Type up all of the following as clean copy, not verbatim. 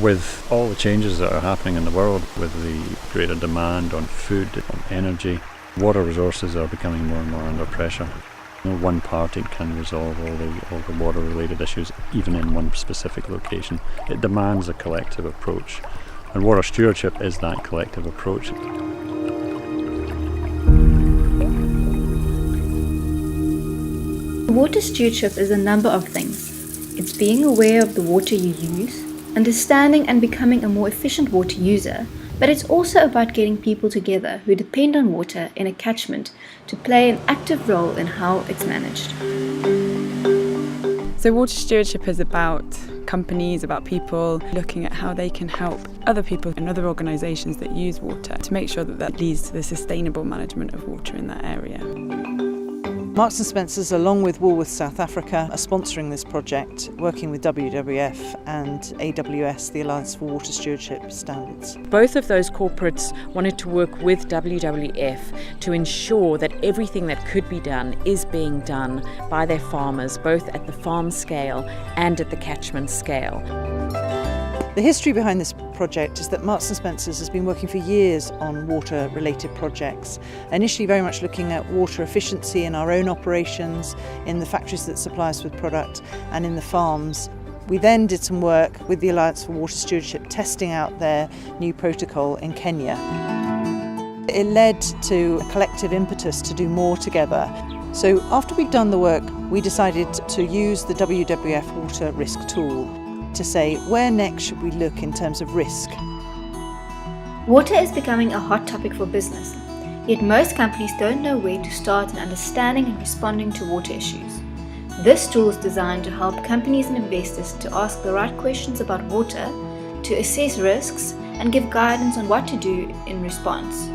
With all the changes that are happening in the world, with the greater demand on food, on energy, water resources are becoming more and more under pressure. No one party can resolve all the water-related issues, even in one specific location. It demands a collective approach, and water stewardship is that collective approach. Water stewardship is a number of things. It's being aware of the water you use, understanding and becoming a more efficient water user, but it's also about getting people together who depend on water in a catchment to play an active role in how it's managed. So water stewardship is about companies, about people looking at how they can help other people and other organisations that use water to make sure that leads to the sustainable management of water in that area. Marks & Spencer's, along with Woolworths South Africa, are sponsoring this project, working with WWF and AWS, the Alliance for Water Stewardship Standards. Both of those corporates wanted to work with WWF to ensure that everything that could be done is being done by their farmers, both at the farm scale and at the catchment scale. The history behind this project is that Marks & Spencer's has been working for years on water-related projects, initially very much looking at water efficiency in our own operations, in the factories that supply us with product, and in the farms. We then did some work with the Alliance for Water Stewardship, testing out their new protocol in Kenya. It led to a collective impetus to do more together. So after we'd done the work, we decided to use the WWF Water Risk Tool to say, where next should we look in terms of risk? Water is becoming a hot topic for business, yet most companies don't know where to start in understanding and responding to water issues. This tool is designed to help companies and investors to ask the right questions about water, to assess risks, and give guidance on what to do in response.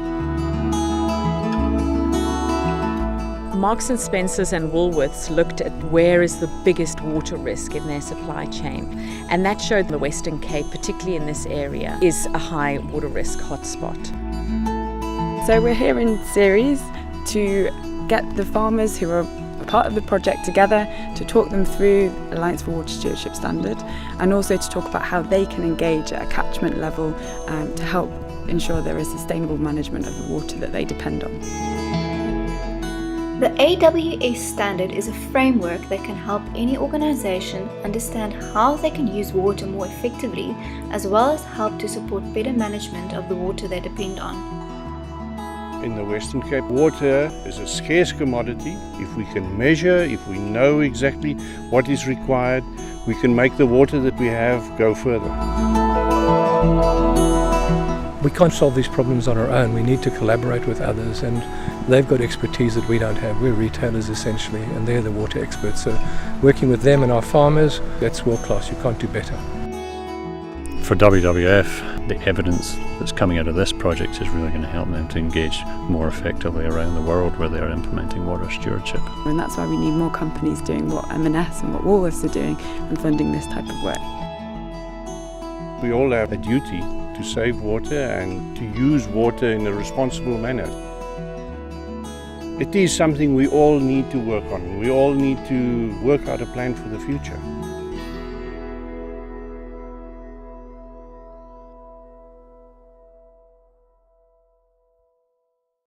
Marks & Spencer's and Woolworths looked at where is the biggest water risk in their supply chain, and that showed the Western Cape, particularly in this area, is a high water risk hotspot. So we're here in series to get the farmers who are part of the project together to talk them through Alliance for Water Stewardship Standard, and also to talk about how they can engage at a catchment level to help ensure there is sustainable management of the water that they depend on. The AWS standard is a framework that can help any organisation understand how they can use water more effectively, as well as help to support better management of the water they depend on. In the Western Cape, water is a scarce commodity. If we can measure, if we know exactly what is required, we can make the water that we have go further. We can't solve these problems on our own. We need to collaborate with others, and they've got expertise that we don't have. We're retailers essentially, and they're the water experts. So working with them and our farmers, that's world class. You can't do better. For WWF, the evidence that's coming out of this project is really going to help them to engage more effectively around the world where they're implementing water stewardship. And that's why we need more companies doing what M&S and what Woolworths are doing and funding this type of work. We all have a duty to save water and to use water in a responsible manner. It is something we all need to work on. We all need to work out a plan for the future.